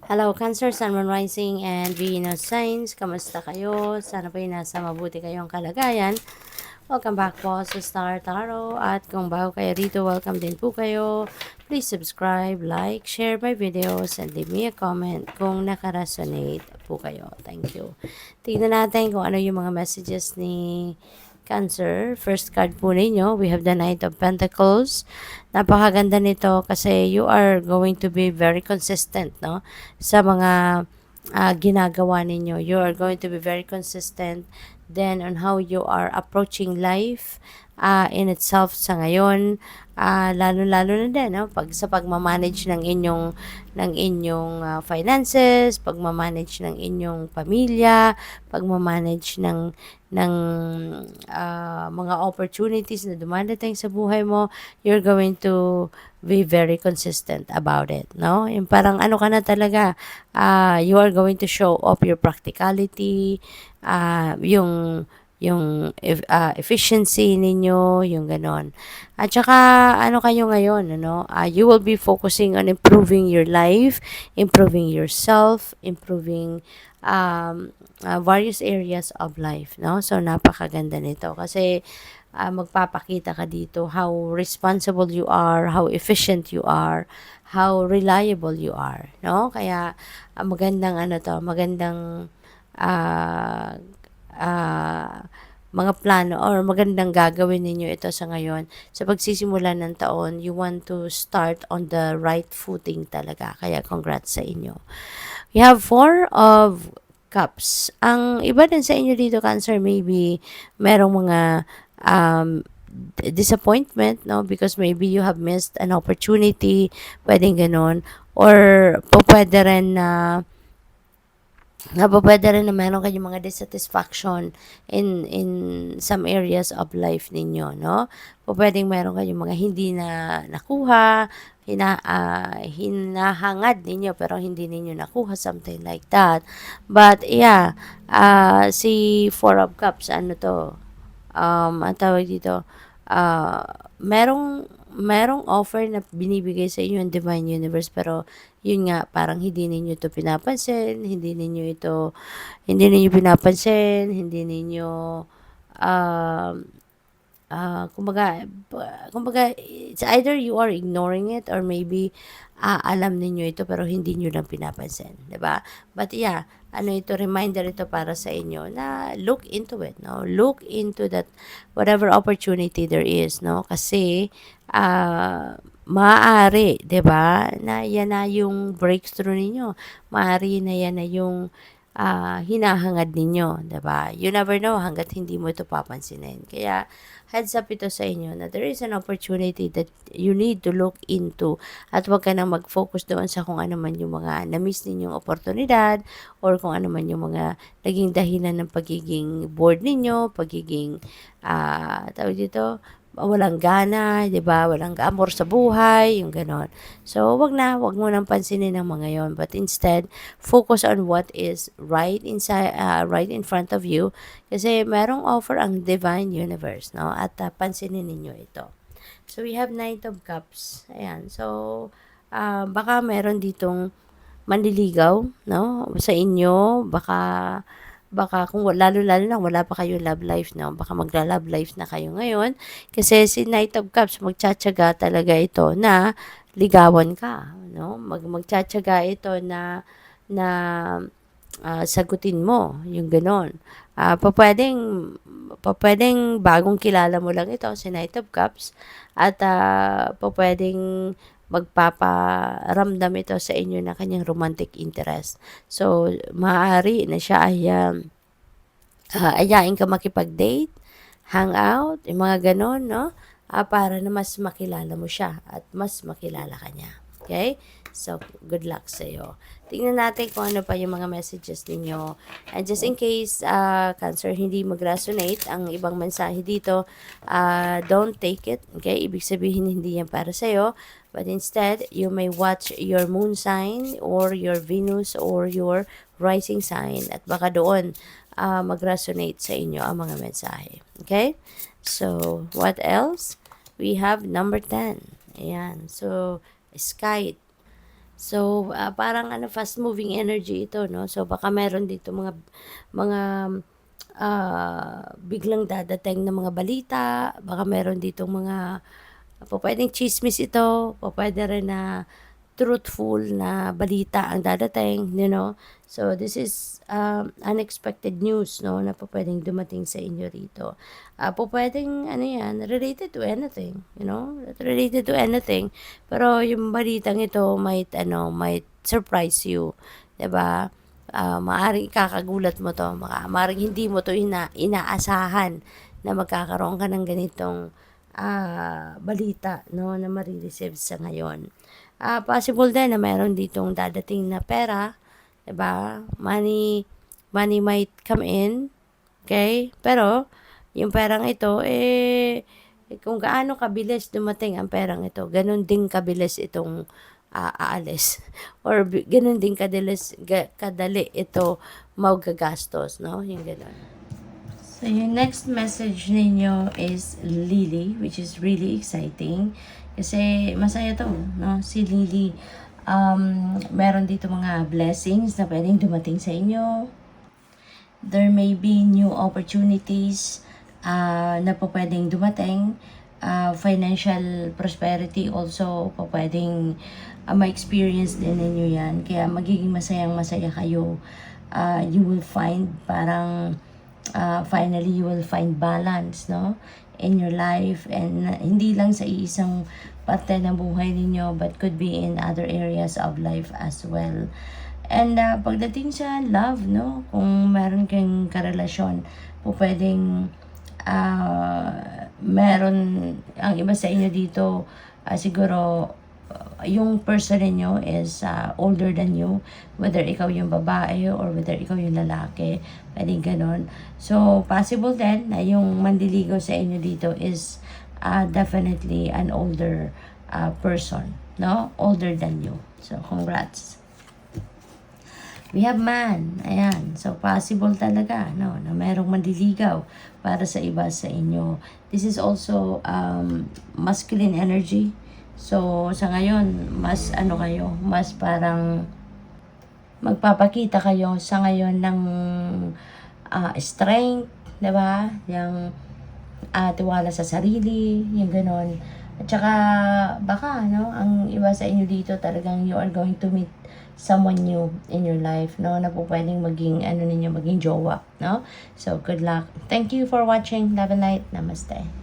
Hello, Cancer, Sun, Moon Rising, and Venus Signs. Kamusta kayo? Sana po nasa mabuti kayong kalagayan. Welcome back po sa Star Tarot. At kung bago kayo rito, welcome din po kayo. Please subscribe, like, share my videos, and leave me a comment kung nakaresonate po kayo. Thank you. Tignan natin kung ano yung mga messages ni Cancer. First card po ninyo, we have the Knight of Pentacles. Napakaganda nito kasi you are going to be very consistent, no? Sa mga ginagawa ninyo. You are going to be very consistent then on how you are approaching life in itself sa ngayon. Lalo-lalo na din, no? Sa pagmamanage ng inyong finances, pagmamanage ng inyong pamilya, pagmamanage ng mga opportunities na dumadating sa buhay mo, you're going to be very consistent about it, no? Yung parang ano ka na talaga, you are going to show off your practicality, yung efficiency ninyo, yung ganon. At saka, ano kayo ngayon, ano? You will be focusing on improving your life, improving yourself, improving various areas of life, no? So, napakaganda nito kasi magpapakita ka dito how responsible you are, how efficient you are, how reliable you are, no? Kaya magandang ano to, magandang uh, uh, mga plano or magandang gagawin ninyo ito sa ngayon. Sa pagsisimula ng taon, you want to start on the right footing talaga. Kaya congrats sa inyo. We have Four of Cups. Ang iba din sa inyo dito, Cancer, maybe merong mga um, disappointment, no? Because maybe you have missed an opportunity, pwedeng ganun. Or pwede rin na pwede rin na meron kayong mga dissatisfaction in some areas of life ninyo, no? Pwedeng meron kayong mga hindi na nakuha, hinahangad ninyo pero hindi ninyo nakuha, something like that. But yeah, si Four of Cups, ano to? Ang tawag dito, uh, merong offer na binibigay sa inyo ng Divine Universe, pero yun nga, parang hindi ninyo ito pinapansin, hindi ninyo pinapansin, hindi ninyo, um, kumbaga, it's either you are ignoring it or maybe alam ninyo ito pero hindi nyo lang pinapansin, 'di ba? But yeah, ano ito, reminder ito para sa inyo na look into it, no? Look into that whatever opportunity there is, no? Kasi maaari, 'di ba? Na yan na yung breakthrough ninyo. Maaari na yan na yung hinahangad ninyo, 'di ba? You never know hangga't hindi mo ito papansinin. Kaya heads up ito sa inyo na there is an opportunity that you need to look into at huwag ka nang mag-focus doon sa kung ano man yung mga na-miss ninyong oportunidad or kung ano man yung mga naging dahilan ng pagiging bored ninyo, pagiging, tawag dito, walang gana, 'di ba? Walang amor sa buhay, yung ganon. So, wag mo nang pansinin ang mga 'yon, but instead focus on what is right inside, right in front of you kasi merong offer ang Divine Universe, no? At pansinin ninyo ito. So, we have Knight of Cups. Ayan. So, baka meron ditong manliligaw, no? Sa inyo, baka kung lalo-lalo na wala pa kayong love life, no? Baka magla-love life na kayo ngayon. Kasi si Knight of Cups, magtsatsaga talaga ito na ligawan ka, no? Magtsatsaga ito na sagutin mo, yung ganon. Pwedeng bagong kilala mo lang ito, si Knight of Cups, at pwedeng magpaparamdam ito sa inyo na kanyang romantic interest. So, maaari na siya ay ayain ka makipag-date, hang out, yung mga ganon, no? Para na mas makilala mo siya at mas makilala ka niya. Okay? So, good luck sa iyo. Tingnan natin kung ano pa yung mga messages ninyo. And just in case, Cancer, hindi mag-resonate ang ibang mensahe dito, don't take it. Okay? Ibig sabihin, hindi yan para sa iyo. But instead, you may watch your moon sign or your Venus or your rising sign. At baka doon, mag-resonate sa inyo ang mga mensahe. Okay? So, what else? We have number 10. Ayan. So, Sky. So, parang ano, fast moving energy ito, no? So, baka meron dito mga biglang dadating na mga balita, baka meron dito mga pupuwedeng tsismis ito, pupuwede rin na truthful na balita ang dadating, you know. So, this is unexpected news, no, na pupuwedeng dumating sa inyo rito. Pupuwedeng ano yan, related to anything, you know, related to anything. Pero yung balitang ito might surprise you, 'di ba? Maaaring ikakagulat mo 'to, maaaring hindi mo 'to inaasahan na magkakaroon ka ng ganitong balita, no, na mare-receive sa ngayon. Possible din na meron ditong dadating na pera, 'di ba? Money might come in, okay? Pero yung perang ito, kung gaano kabilis dumating ang perang ito, gano'n din kabilis itong aalis or gano'n din kadali ito magagastos, no, yung gano'n. So, yung next message ninyo is Lily, which is really exciting. Kasi masaya to, no? Si Lily, meron dito mga blessings na pwedeng dumating sa inyo. There may be new opportunities na po pwedeng dumating. Financial prosperity also po pwedeng ma-experience din ninyo yan. Kaya magiging masaya kayo. You will find parang finally you will find balance, no, in your life, and hindi lang sa iisang parte ng buhay ninyo but could be in other areas of life as well. And pagdating sa love, no, kung meron kang karelasyon, po pwedeng meron ang iba sa inyo dito, siguro yung person ninyo is older than you, whether ikaw yung babae or whether ikaw yung lalaki, pwedeng ganon. So, possible din na yung mandiligaw sa inyo dito is definitely an older person, no? Older than you. So, congrats. We have man. Ayan. So, possible talaga, no, na merong mandiligaw para sa iba sa inyo. This is also masculine energy. So, sa ngayon, mas mas parang magpapakita kayo sa ngayon ng strength, 'di ba? Yung tiwala sa sarili, yung ganon. At saka, baka, no, ang iba sa inyo dito talagang you are going to meet someone new in your life, no, na po pwedeng maging, maging jowa, no? So, good luck. Thank you for watching. Love and light. Namaste.